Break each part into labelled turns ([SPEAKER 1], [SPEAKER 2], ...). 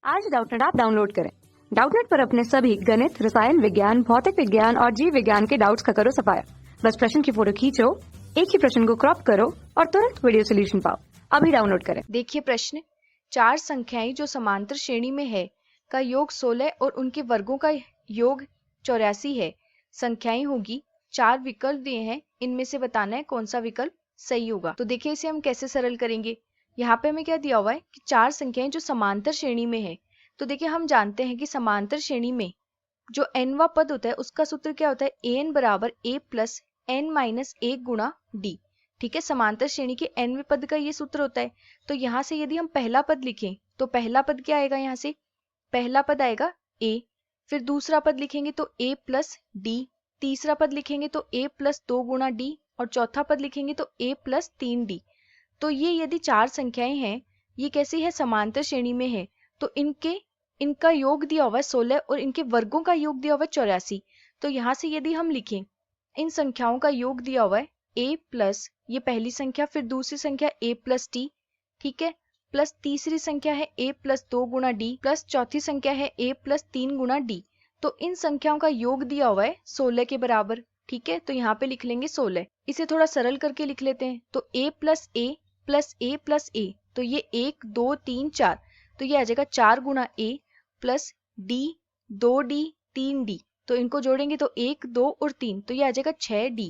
[SPEAKER 1] आज Doubtnut app download करें। Doubtnut पर अपने सभी गणित, रसायन विज्ञान, भौतिक विज्ञान और जीव विज्ञान के डाउट्स का करो सफाया। बस प्रश्न की फोटो खींचो, एक ही प्रश्न को क्रॉप करो और तुरंत वीडियो सोल्यूशन पाओ। अभी डाउनलोड करें।
[SPEAKER 2] देखिए प्रश्न, चार संख्याएं जो समांतर श्रेणी में है का योग 16 और उनके वर्गों का योग 84 है। संख्याएं होगी, चार विकल्प दिए हैं, इनमें से बताना है कौन सा विकल्प सही होगा। तो देखिए इसे हम कैसे सरल करेंगे। यहाँ पे हमें क्या दिया हुआ है कि चार संख्याएं जो समांतर श्रेणी में है। तो देखिए हम जानते हैं कि समांतर श्रेणी में जो nवा पद होता है उसका सूत्र क्या होता है, an बराबर a प्लस n माइनस 1 गुणा d। ठीक है, समांतर श्रेणी के nवें पद का ये सूत्र होता है। तो यहाँ से यदि हम पहला पद लिखें तो पहला पद क्या आएगा, यहाँ से पहला पद आएगा a, फिर दूसरा पद लिखेंगे तो a प्लस d, तीसरा पद लिखेंगे तो a प्लस 2 गुणा d और चौथा पद लिखेंगे तो a प्लस 3d। तो ये यदि चार संख्याएं हैं, ये कैसी है, समांतर श्रेणी में है। तो इनका योग दिया हुआ है 16 और इनके वर्गों का योग दिया हुआ है 84। तो यहाँ से यदि हम लिखें, इन संख्याओं का योग दिया हुआ है a प्लस ये पहली संख्या, फिर दूसरी संख्या a प्लस t, ठीक है, प्लस तीसरी संख्या है a प्लस 2 गुणा d, प्लस चौथी संख्या है a प्लस 3 गुणा d। तो इन संख्याओं का योग दिया हुआ है 16 के बराबर। ठीक है, तो यहाँ पे लिख लेंगे 16। इसे थोड़ा सरल करके लिख लेते हैं। तो a plus a plus a plus a, तो ये 1 2 3 4, तो ये आ जाएगा 4 गुणा a plus d 2d 3d। तो इनको जोड़ेंगे तो 1 2 और 3, तो ये आ जाएगा 6d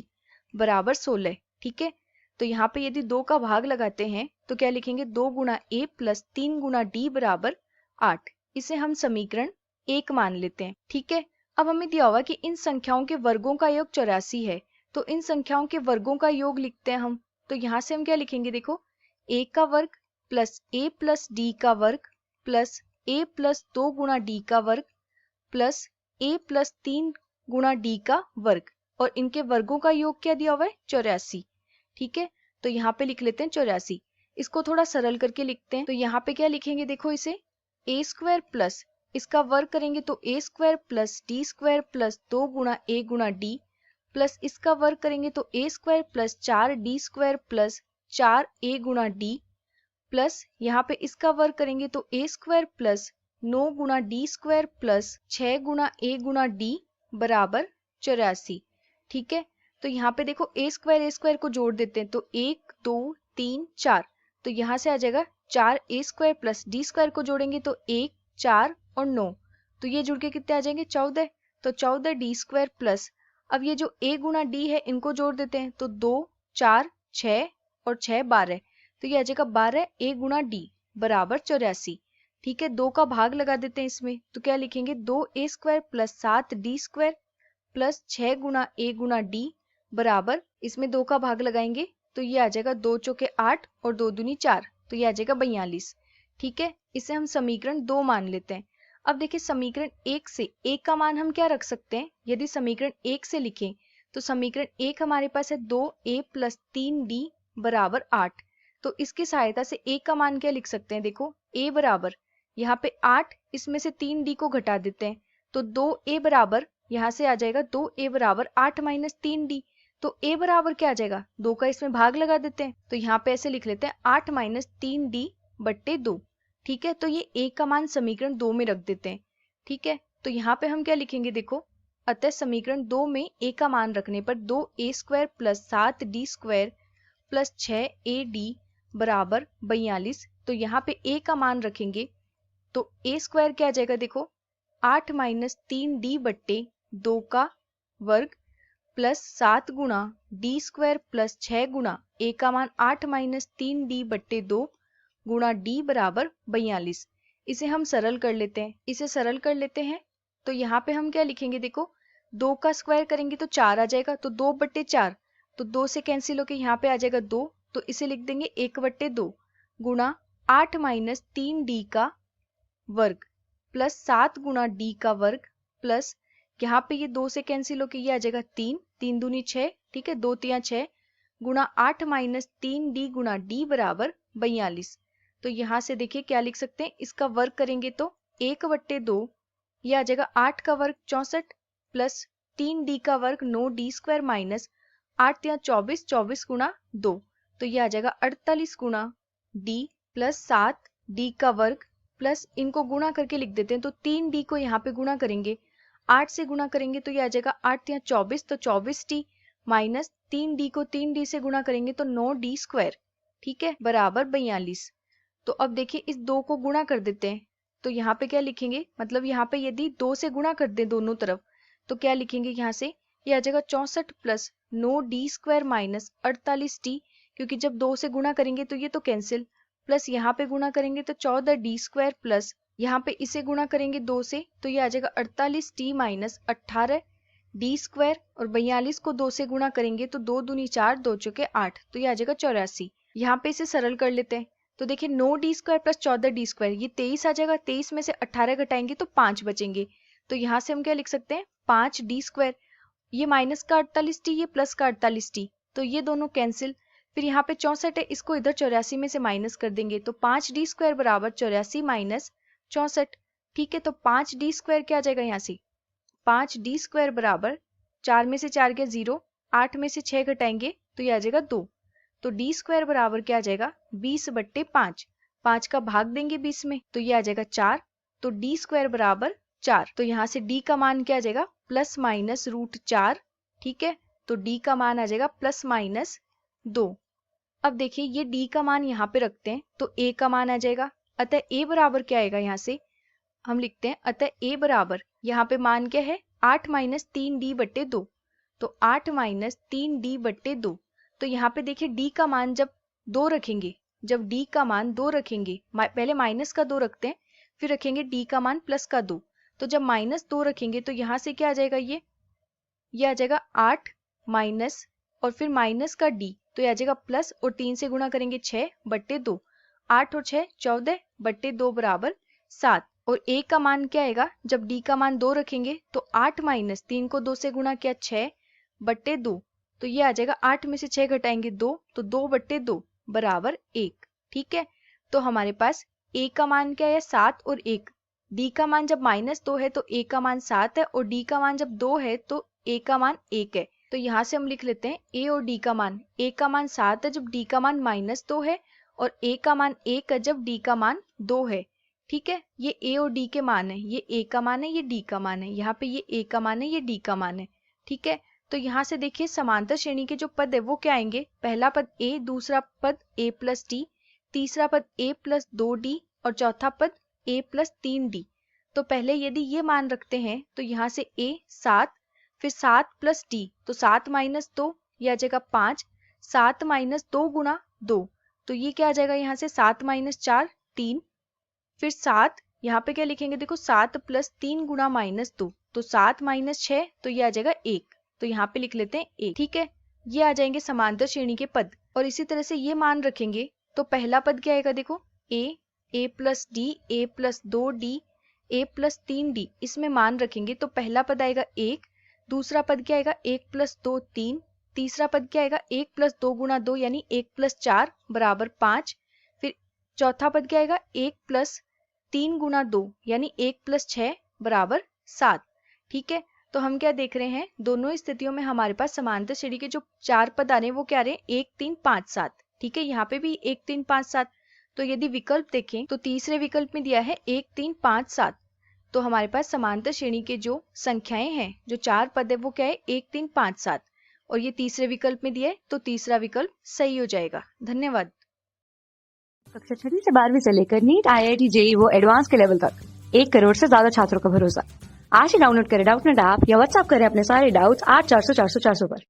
[SPEAKER 2] बराबर 16। ठीक है, तो यहाँ पे यदि 2 का भाग लगाते हैं तो क्या लिखेंगे, 2 गुणा a प्लस 3 गुणा d बराबर 8। इसे हम समीकरण 1 मान लेते हैं। ठीक है, अब हमें दिया हुआ कि इन संख्याओं के वर्गों का योग 84 है। तो इन संख्याओं के वर्गों का योग लिखते हैं हम। तो यहाँ से हम क्या लिखेंगे, देखो a का वर्ग प्लस a प्लस d का वर्ग प्लस a प्लस 2 गुणा d का वर्ग प्लस a प्लस 3 गुणा d का वर्ग, और इनके वर्गों का योग क्या दिया हुआ है, 84। ठीक है, तो यहाँ पे लिख लेते हैं 84। इसको थोड़ा सरल करके लिखते हैं। तो यहाँ पे क्या लिखेंगे, देखो इसे a स्क्वायर प्लस इसका वर्ग करेंगे तो a square plus d square plus 2 गुणा a गुणा d, प्लस इसका वर्ग करेंगे तो a square plus 4d square plus 4a गुणा d, प्लस यहाँ पे इसका वर्ग करेंगे तो a स्क्वायर प्लस 9 गुणा d स्क्वायर प्लस 6 गुणा a गुणा d बराबर 84। ठीक है, तो यहाँ पे देखो a स्क्वायर को जोड़ देते हैं तो 1 2 3 4, तो यहाँ से आ जाएगा 4a square plus d square को जोड़ेंगे तो 1 4 और 9, तो ये जुड़ के कितने आ जाएंगे, 14। तो 14d स्क्वायर प्लस, अब ये जो a गुणा d है इनको जोड़ देते हैं तो 2 4 6 और 6 12, तो ये आ जाएगा 12 a गुणा d बराबर 84। ठीक है, 2 का भाग लगा देते हैं इसमें। तो क्या लिखेंगे, 2a square plus 7d square plus 6 गुणा a गुणा d बराबर, इसमें 2 का भाग लगाएंगे तो ये आ जाएगा 2 चौके 8 और 2 दूनी 4, तो ये आ जाएगा 42। ठीक है, इसे हम समीकरण 2 मान लेते हैं। अब देखिए समीकरण 1 से a का मान हम क्या रख सकते हैं, यदि समीकरण 1 से लिखें तो समीकरण 1 हमारे पास है 2a प्लस 3d बराबर 8। तो इसकी सहायता से a का मान क्या लिख सकते हैं, देखो a बराबर यहाँ पे 8, इसमें से 3d को घटा देते हैं तो 2a बराबर, यहाँ से आ जाएगा 2a बराबर 8 माइनस 3d। तो a बराबर क्या आ जाएगा, 2 का इसमें भाग लगा देते हैं तो यहाँ पे ऐसे लिख लेते हैं 8 माइनस 3d बट्टे 2। ठीक है, तो ये a का मान समीकरण 2 में रख देते हैं। ठीक है, तो यहाँ पे हम क्या लिखेंगे, देखो अतः समीकरण 2 में a का मान रखने पर 2a square plus 7d square plus 6ad बराबर 42। तो यहाँ पे a का मान रखेंगे तो a स्क्वायर क्या आ जाएगा, देखो 8 माइनस 3d बट्टे 2 का वर्ग प्लस 7 गुणा d स्क्वायर प्लस 6 गुणा a का मान 8 माइनस 3d बट्टे 2 गुणा d बराबर 42। इसे हम सरल कर लेते हैं। तो यहाँ पे हम क्या लिखेंगे, देखो 2 का स्क्वायर करेंगे तो 4 आ जाएगा, तो 2 बट्टे 4, तो 2 से कैंसिल होके यहाँ पे आ जाएगा 2, तो इसे लिख देंगे 1 बट्टे 2 गुणा 8 माइनस 3d का वर्ग प्लस 7 गुणा d का वर्ग प्लस यहाँ पे ये 2 से कैंसिल होके ये आ जाएगा 3, 3 दूनी 6, ठीक है, 2 तिया 6 गुणा 8 माइनस 3d गुणा d बराबर 42। तो यहाँ से देखिए क्या लिख सकते हैं, इसका वर्ग करेंगे तो 1 बट्टे 2, ये आ जाएगा 8 का वर्ग 64 प्लस 3d का वर्ग 9d स्क्वायर माइनस 8 तिया 24, 24 गुणा 2, तो ये आ जाएगा 48 गुणा d प्लस 7d का वर्ग प्लस इनको गुणा करके लिख देते हैं, तो 3d को यहाँ पे गुणा करेंगे, 8 से गुणा करेंगे तो ये आ जाएगा 8 या 24, तो 24d माइनस 3d को 3d से गुणा करेंगे तो 9d स्क्वायर, ठीक है, बराबर 42। तो अब देखिए इस 2 को गुणा कर देते हैं, तो यहाँ पे क्या लिखेंगे, मतलब यहाँ पे यदि 2 से गुणा कर दें दोनों तरफ तो क्या लिखेंगे यहाँ से, ये आ जाएगा 64 plus 9d square minus 48d, क्योंकि जब 2 से गुणा करेंगे तो ये तो कैंसिल, प्लस यहाँ पे गुणा करेंगे तो 14d स्क्वायर प्लस यहाँ पे इसे गुणा करेंगे 2 से तो ये आ जाएगा 48d माइनस 18d स्क्वायर, और 42 को 2 से गुणा करेंगे तो 2 दूनी 4, 2 चौके 8, तो ये आ जाएगा 84। यहाँ पे इसे सरल कर लेते हैं, तो देखिए 9d square plus 14d square, ये 23 आ जाएगा, 23 में से 18 घटाएंगे तो 5 बचेंगे, तो यहाँ से हम क्या लिख सकते हैं 5d स्क्वायर, ये माइनस का 48d, ये प्लस का 48d, तो ये दोनों कैंसिल, फिर यहाँ पे 64 है, इसको इधर 84 में से माइनस कर देंगे, तो 5d स्क्वायर बराबर 84 माइनस 64, ठीक है, तो 5d स्क्वायर क्या आ जाएगा यहाँ से, 5d स्क्वायर बराबर 4 में से 4 गया 0, 8 में से 6 घटाएंगे तो ये आ जाएगा 2, तो d स्क्वायर बराबर क्या आ जाएगा 20/5, 5 का भाग देंगे 20 में तो ये आ जाएगा 4, तो d स्क्वायर बराबर 4, तो यहाँ से d का मान क्या आ जाएगा प्लस माइनस √4, ठीक है, तो d का मान आ जाएगा प्लस माइनस 2। अब देखिए ये d का मान यहाँ पे रखते हैं तो a का मान आ जाएगा, अतः a बराबर क्या आएगा, यहाँ से हम लिखते हैं अतः a बराबर, यहाँ पे मान क्या है 8 माइनस 3d/2, तो 8 माइनस 3d/2, तो यहाँ पे देखिए d का मान जब 2 रखेंगे, जब d का मान 2 रखेंगे, पहले माइनस का 2 रखते हैं फिर रखेंगे d का मान प्लस का 2, तो जब माइनस 2 रखेंगे तो यहाँ से क्या आ जाएगा, ये आ जाएगा 8 माइनस और फिर माइनस का d, तो ये आ जाएगा प्लस, और 3 से गुणा करेंगे 6/2, 8 और 6 14/2 बराबर 7, और a का मान क्या आएगा, जब d का मान 2 रखेंगे तो 8 माइनस 3 को 2 से गुणा किया 6/2, तो ये आ जाएगा 8 में से 6 घटाएंगे 2, तो 2/2 बराबर 1, ठीक है, तो हमारे पास a का मान क्या है 7 और 1, d का मान जब -2 है तो a का मान 7 है, और d का मान जब 2 है तो a का मान 1 है, तो यहाँ से हम लिख लेते हैं a और d का मान, a का मान 7 है जब d का मान -2 है, और a का मान 1 है जब d का मान 2 है, ठीक है, ये a और d के मान है, ये a का मान है, ये d का मान है, यहाँ पे ये a का मान है, ये d का मान है, ठीक है, तो यहाँ से देखिए समांतर श्रेणी के जो पद है वो क्या आएंगे, पहला पद a, दूसरा पद a प्लस d, तीसरा पद a प्लस 2d और चौथा पद a प्लस 3d। तो पहले यदि ये मान रखते हैं तो यहाँ से a 7, फिर 7 प्लस d, तो 7 माइनस 2 ये आ जाएगा 5, 7 माइनस 2 गुणा 2, तो ये क्या आ जाएगा यहाँ से 7 माइनस 4 3, फिर 7 यहाँ पे क्या लिखेंगे, देखो 7 प्लस 3 गुणा -2, तो 7 माइनस 6, तो ये आ जाएगा 1, तो यहाँ पे लिख लेते हैं 1, ठीक है, ये आ जाएंगे समांतर श्रेणी के पद। और इसी तरह से ये मान रखेंगे तो पहला पद क्या आएगा, देखो a plus d, a plus 2d, a plus 3d, इसमें मान रखेंगे तो पहला पद आएगा 1, दूसरा पद क्या आएगा 1 प्लस 2 3, तीसरा पद क्या आएगा 1 प्लस 2 गुणा 2 यानी 1 प्लस 4 बराबर 5, फिर चौथा पद क्या आएगा 1 प्लस 3 गुणा 2 यानी 1 प्लस 6 बराबर 7, ठीक है, तो हम क्या देख रहे हैं, दोनों स्थितियों में हमारे पास समांतर श्रेणी के जो 4 पद आ रहे हैं वो क्या आ रहे हैं 1 3 5 7, ठीक है, यहाँ पे भी 1 3 5 7, तो यदि विकल्प देखें तो तीसरे विकल्प में दिया है 1 3 5 7, तो हमारे पास समांतर श्रेणी के जो संख्याएं हैं, जो 4 पद है वो क्या है 1 3 5 7, और ये तीसरे विकल्प में दिया है तो तीसरा विकल्प सही हो जाएगा। धन्यवाद।
[SPEAKER 1] कक्षा 6 से 12वीं से लेकर नीट, IIT, JEE वो एडवांस के लेवल तक 1 करोड़ से ज्यादा छात्रों का भरोसा। आज ही डाउनलोड करें डाउटनेट ऐप या व्हाट्सएप करें अपने सारे डाउट्स 8400 400 400 पर।